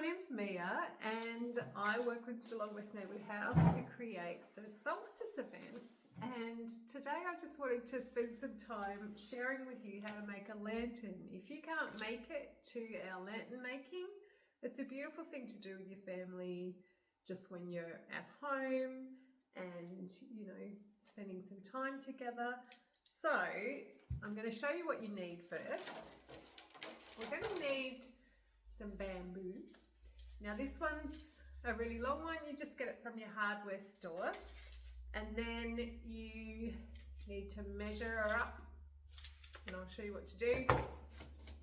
my name's Mia and I work with Geelong West I to create the Solstice event. And today I just wanted to spend some time sharing with you how to make a lantern. If you can't make it to our lantern making, it's a beautiful thing to do with your family just when you're at home and, you know, spending some time together. So I'm going to show you what you need first. We're going to need some bamboo. Now this one's a really long one, you just get it from your hardware store. And then you need to measure her up, and I'll show you what to do.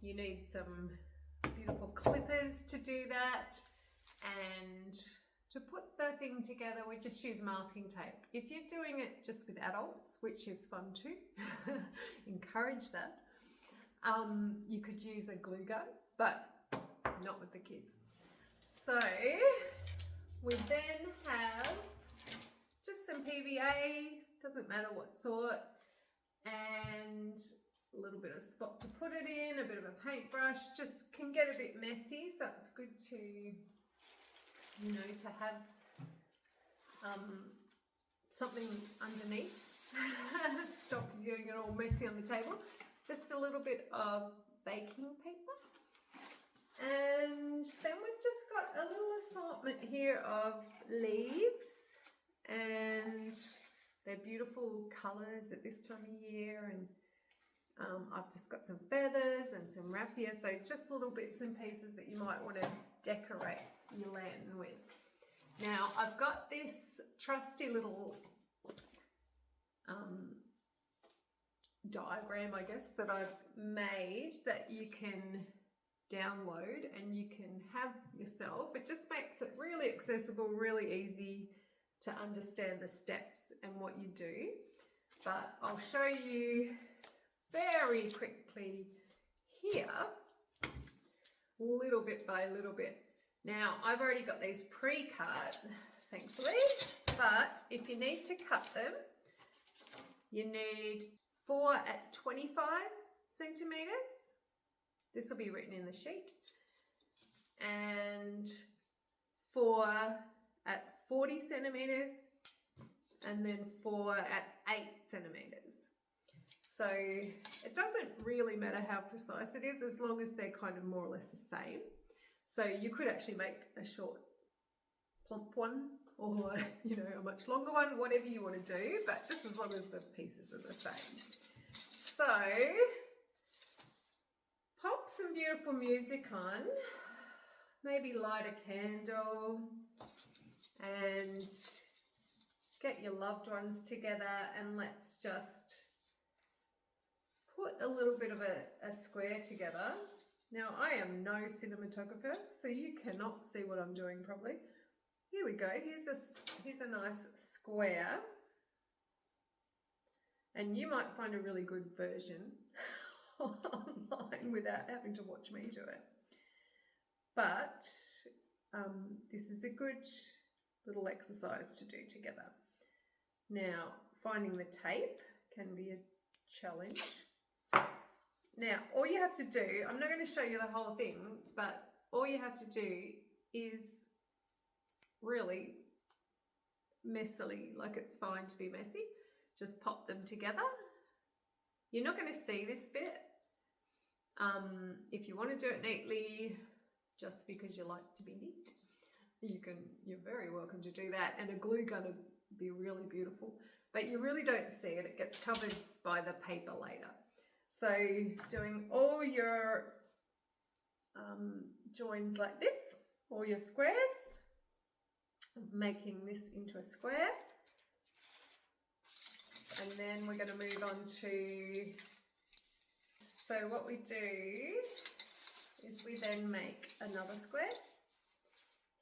You need some beautiful clippers to do that, and to put the thing together we just use masking tape. If you're doing it just with adults, which is fun too, encourage that, you could use a glue gun, but not with the kids. So we then have just some PVA, doesn't matter what sort, and a little bit of spot to put it in, a bit of a paintbrush. Just can get a bit messy, so it's good to, you know, to have something underneath. Stop you getting it all messy on the table. Just a little bit of baking paper. And then we've just got a little assortment here of leaves, and they're beautiful colours at this time of year, and I've just got some feathers and some raffia, so just little bits and pieces that you might want to decorate your lantern with. Now I've got this trusty little diagram, I guess, that I've made that you can download and you can have yourself. It just makes it really accessible, really easy to understand the steps and what you do. But I'll show you very quickly here, little bit by little bit. Now I've already got these pre-cut, thankfully, but if you need to cut them, you need 4 at 25 centimeters. This will be written in the sheet. And 4 at 40 centimeters, and then 4 at 8 centimeters. So it doesn't really matter how precise it is, as long as they're kind of more or less the same. So you could actually make a short plump one, or, you know, a much longer one, whatever you want to do, but just as long as the pieces are the same. So pop some beautiful music on, maybe light a candle, and get your loved ones together, and let's just put a little bit of a square together. Now I am no cinematographer, so you cannot see what I'm doing probably. Here we go, here's a nice square, and you might find a really good version online without having to watch me do it. But this is a good little exercise to do together. Now, finding the tape can be a challenge. Now, all you have to do, I'm not going to show you the whole thing, but all you have to do is really messily, like it's fine to be messy, just pop them together. You're not going to see this bit. If you want to do it neatly, just because you like to be neat, you're very welcome to do that, and a glue gun would be really beautiful, but you really don't see it. It gets covered by the paper later. So doing all your joins like this, all your squares, making this into a square, and then we're going to move on to, so what we do is we then make another square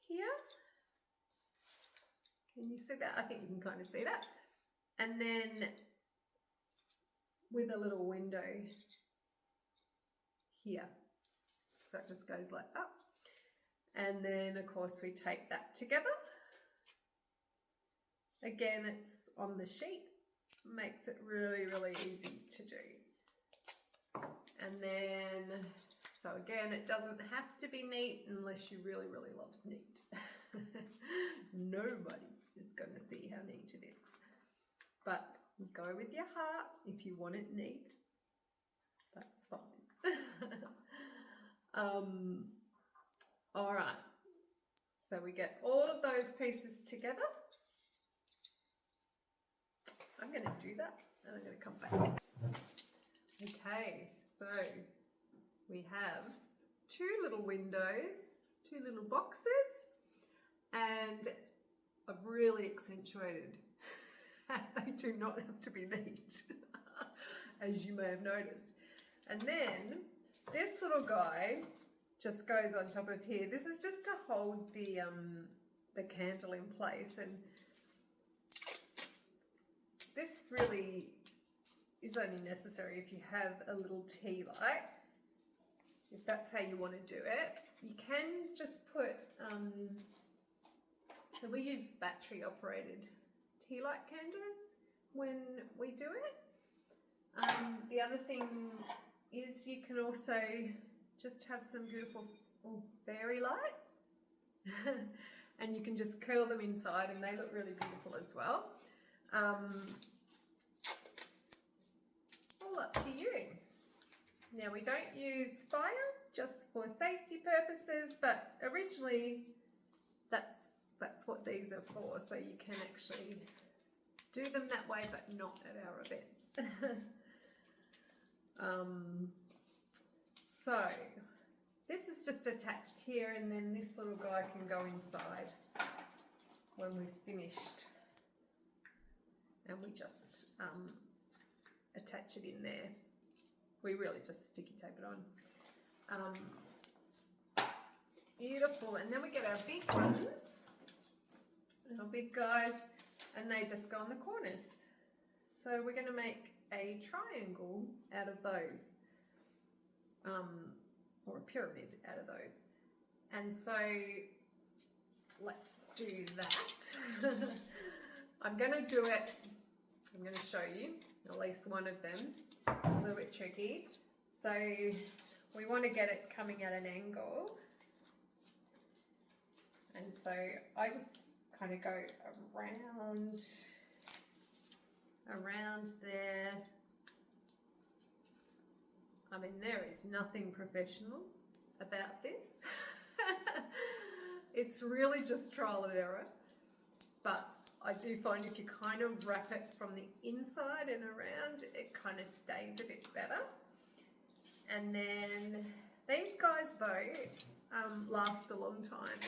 here. Can you see that? I think you can kind of see that. And then with a little window here. So it just goes like that. And then of course we tape that together. Again, it's on the sheet. Makes it really, really easy to do. And then, so So again, it doesn't have to be neat unless you really, really love neat. Nobody is going to see how neat it is. But go with your heart. If you want it neat, that's fine. All right. So we get all of those pieces together. I'm going to do that and I'm going to come back. Okay, so we have two little windows, two little boxes, and I've really accentuated they do not have to be neat, as you may have noticed. And then this little guy just goes on top of here. This is just to hold the candle in place, and this really is only necessary if you have a little tea light, if that's how you want to do it. You can just put, so we use battery operated tea light candles when we do it. The other thing is you can also just have some beautiful fairy lights and you can just curl them inside and they look really beautiful as well. All up to you. Now we don't use fire, just for safety purposes, but originally that's what these are for, so you can actually do them that way, but not at our event. So this is just attached here, and then this little guy can go inside when we've finished, and we just attach it in there. We really just sticky tape it on. Beautiful. And then we get our big ones, our big guys, and they just go on the corners. So we're going to make a triangle out of those, or a pyramid out of those. And so let's do that. I'm going to do it, I'm going to show you at least one of them. A little bit tricky. So we want to get it coming at an angle. And so I just kind of go around there. I mean, there is nothing professional about this. It's really just trial and error. But I do find if you kind of wrap it from the inside and around, it kind of stays a bit better. And then these guys though last a long time.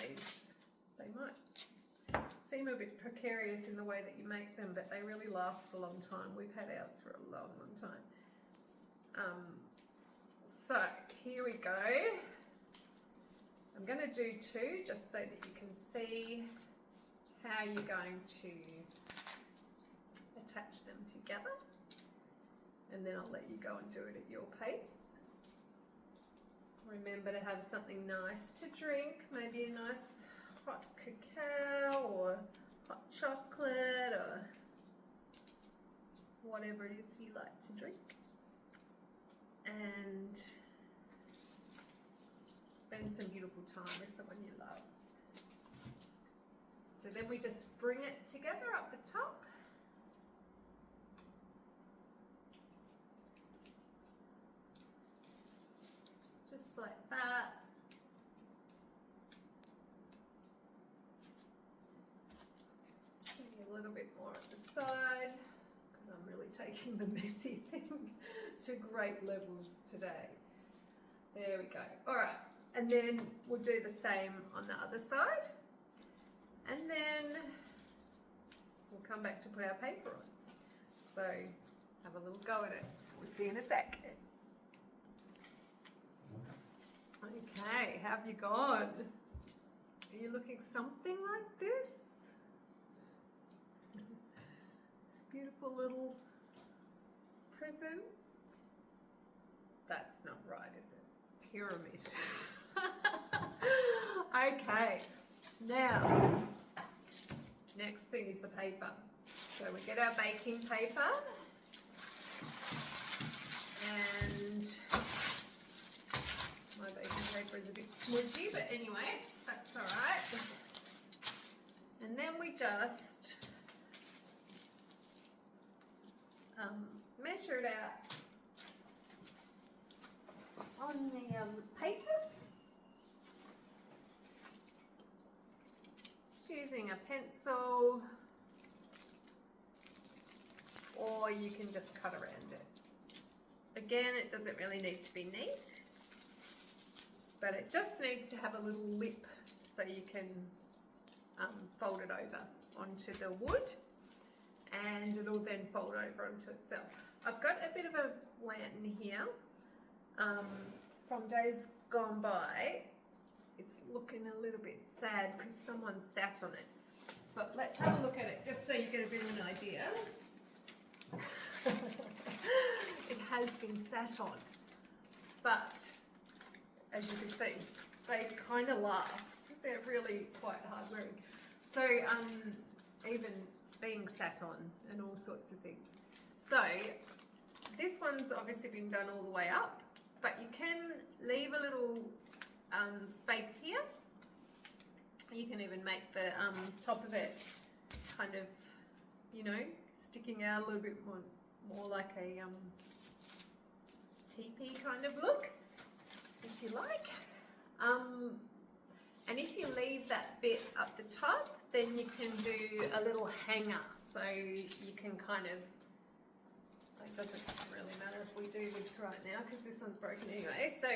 They might seem a bit precarious in the way that you make them, but they really last a long time. We've had ours for a long, long time. So here we go. I'm going to do two just so that you can see how you're going to attach them together, and then I'll let you go and do it at your pace. Remember to have something nice to drink, maybe a nice hot cacao or hot chocolate or whatever it is you like to drink, and spend some beautiful time with someone you love. So then we just bring it together up the top. Just like that. Maybe a little bit more at the side, because I'm really taking the messy thing to great levels today. There we go. All right, and then we'll do the same on the other side. And then we'll come back to put our paper on. So have a little go at it. We'll see you in a sec. Okay, how have you gone? Are you looking something like this? This beautiful little prism. That's not right, is it? Pyramid. Okay, now, next thing is the paper. So we get our baking paper, and my paper is a bit smudgy, but anyway, that's all right. And then we just measure it out on the paper. Just using a pencil, or you can just cut around it. Again, it doesn't really need to be neat, but it just needs to have a little lip so you can fold it over onto the wood, and it'll then fold over onto itself. I've got a bit of a lantern here from days gone by. It's looking a little bit sad because someone sat on it, but let's have a look at it just so you get a bit of an idea. It has been sat on, but as you can see, they kind of last. They're really quite hard wearing. So even being sat on and all sorts of things. So this one's obviously been done all the way up, but you can leave a little space here. You can even make the top of it kind of, you know, sticking out a little bit more like a teepee kind of look, if you like. And if you leave that bit up the top, then you can do a little hanger. So you can kind of, it doesn't really matter if we do this right now because this one's broken anyway. So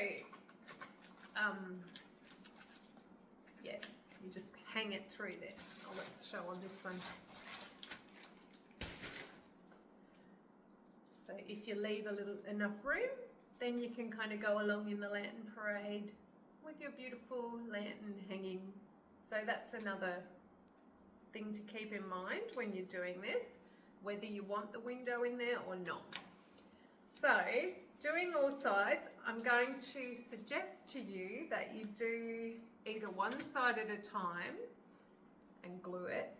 yeah, you just hang it through there. Oh, let's show on this one. So if you leave enough room, then you can kind of go along in the lantern parade with your beautiful lantern hanging. So that's another thing to keep in mind when you're doing this, whether you want the window in there or not. So doing all sides, I'm going to suggest to you that you do either one side at a time and glue it,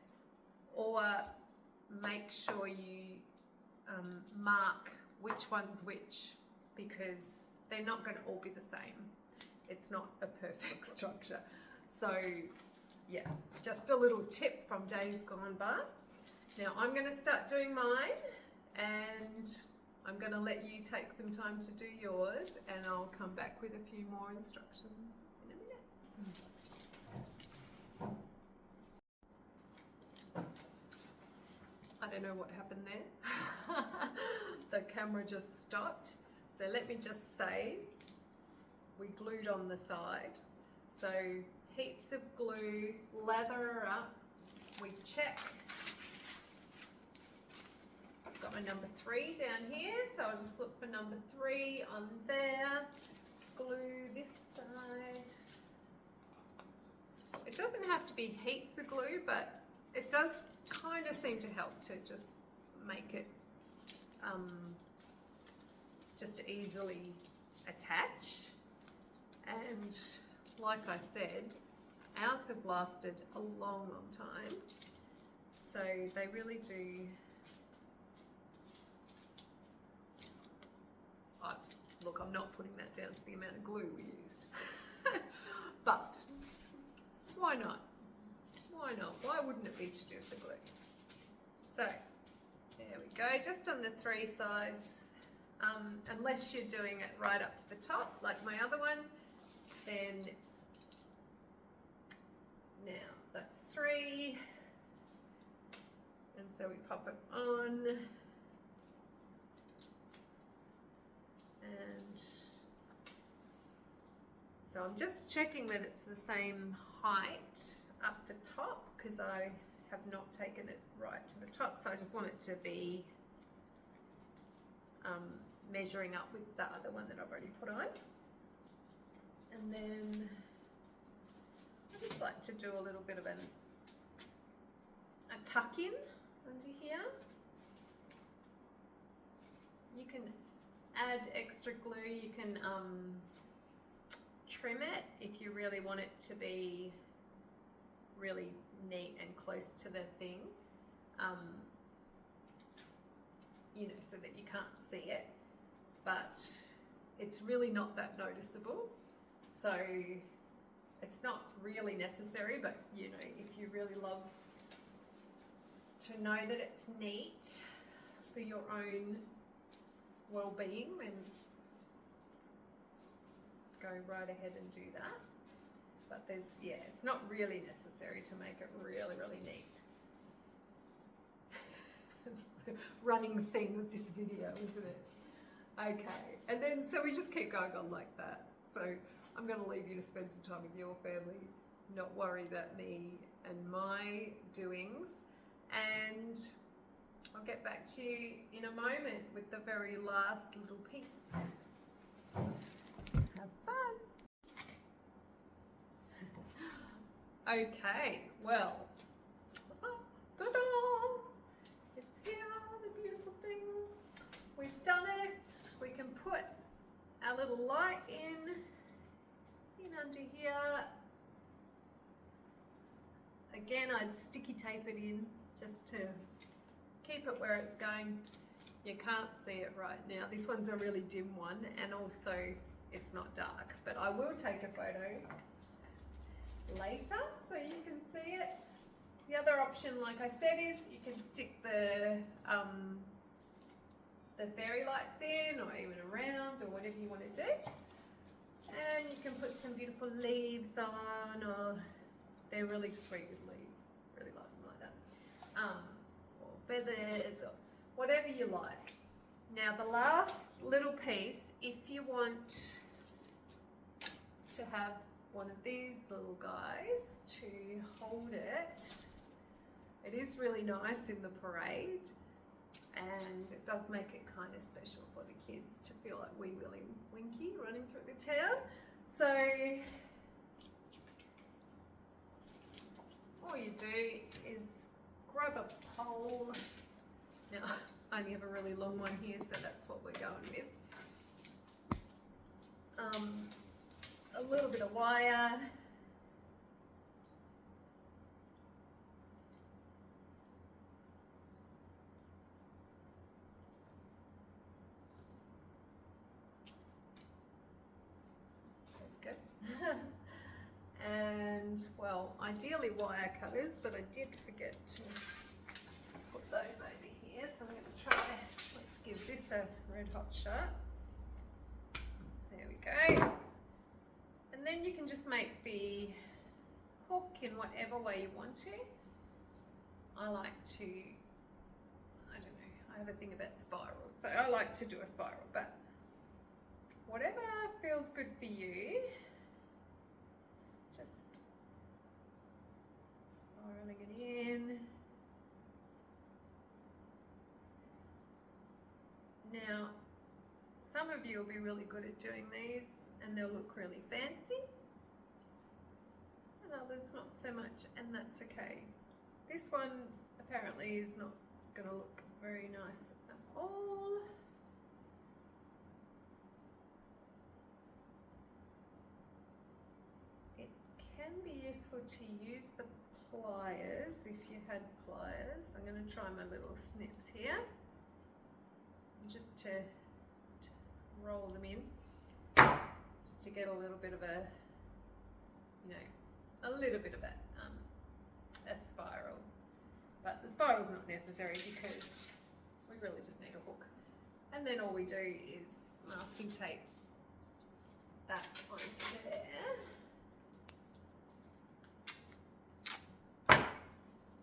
or make sure you mark which one's which, because they're not going to all be the same. It's not a perfect structure. So yeah, just a little tip from days gone by. Now I'm going to start doing mine, and I'm going to let you take some time to do yours, and I'll come back with a few more instructions in a minute. I don't know what happened there. The camera just stopped. So let me just say, we glued on the side. So heaps of glue, lather her up, we check. I've got my number 3 down here, so I'll just look for number 3 on there. Glue this side. It doesn't have to be heaps of glue, but it does kind of seem to help to just make it just easily attach. And like I said, ours have lasted a long, long time, so they really do. Look, I'm not putting that down to the amount of glue we used, but why not? Why not? Why wouldn't it be to do with the glue? So there we go, just on the 3 sides. Unless you're doing it right up to the top, like my other one, then now that's 3, and so we pop it on, and so I'm just checking that it's the same height up the top, because I have not taken it right to the top, so I just want it to be measuring up with the other one that I've already put on. And then I just like to do a little bit of a tuck in under here. You can add extra glue, you can trim it if you really want it to be really neat and close to the thing, you know, so that you can't see it, but it's really not that noticeable. So it's not really necessary, but you know, if you really love to know that it's neat for your own well-being, then go right ahead and do that. But there's, yeah, it's not really necessary to make it really, really neat. It's the running theme of this video, isn't it? Okay, and then so we just keep going on like that. So I'm going to leave you to spend some time with your family, not worry about me and my doings, and I'll get back to you in a moment with the very last little piece. Have fun! Okay, well, ta-da! It's here, the beautiful thing. We've done it. We can put our little light in under here. Again, I'd sticky tape it in just to keep it where it's going. You can't see it right now. This one's a really dim one, and also it's not dark, but I will take a photo later so you can see it. The other option, like I said, is you can stick the fairy lights in, or even around, or whatever you want to do. And you can put some beautiful leaves on, or they're really sweet with leaves. Really like them like that. Or feathers, or whatever you like. Now the last little piece, if you want to have one of these little guys to hold it, it is really nice in the parade, and it does make it kind of special for the kids to feel like Wee Willie Winky running through the town. So all you do is grab a pole. Now I only have a really long one here, so that's what we're going with. A little bit of wire. And well, ideally wire cutters, but I did forget to put those over here, so I'm going to try, let's give this a red hot shot. There we go. And then you can just make the hook in whatever way you want to. I like to, I don't know, I have a thing about spirals, so I like to do a spiral, but whatever feels good for you. Just spiraling it in. Now, some of you will be really good at doing these and they'll look really fancy, and others not so much, and that's okay. This one apparently is not going to look very nice at all. It can be useful to use the pliers if you had pliers. I'm going to try my little snips here, just to roll them in, just to get a little bit of a, you know, a little bit of a spiral. But the spiral's not necessary because we really just need a hook. And then all we do is masking tape that onto there.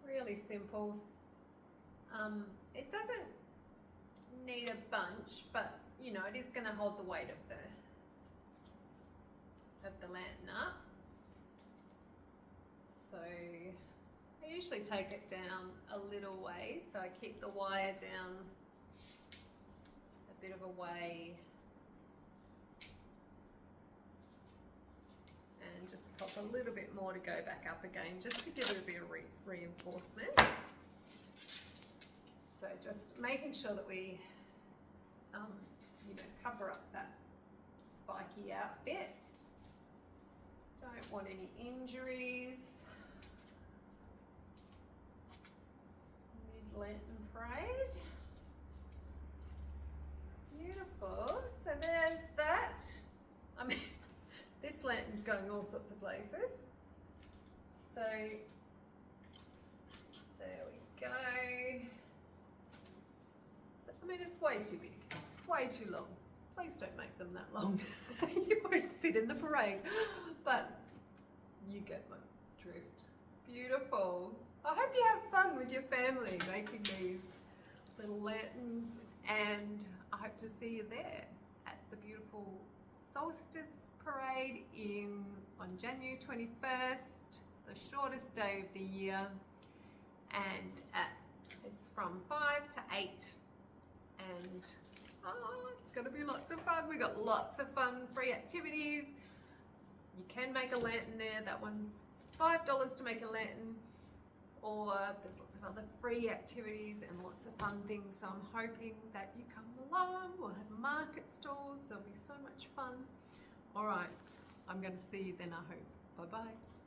Really simple. It doesn't need a bunch, but you know, it is going to hold the weight of the lantern up. So I usually take it down a little way, so I keep the wire down a bit of a way, and just pop a little bit more to go back up again, just to give it a bit of reinforcement. So just making sure that we you know, cover up that spiky out bit. Don't want any injuries. Mid-lantern parade. Beautiful. So there's that. I mean, this lanterns going all sorts of places. So there we go. So, I mean, it's way too big. It's way too long. Please don't make them that long. You won't fit in the parade. But you get my drift. Beautiful. I hope you have fun with your family making these little lanterns, and I hope to see you there at the beautiful Solstice Parade on January 21st, the shortest day of the year, and it's from 5 to 8, and it's going to be lots of fun. We got lots of fun free activities. You can make a lantern there. That one's $5 to make a lantern, or there's lots of other free activities and lots of fun things. So I'm hoping that you come along. We'll have market stalls. There'll be so much fun. All right, I'm going to see you then, I hope. Bye-bye.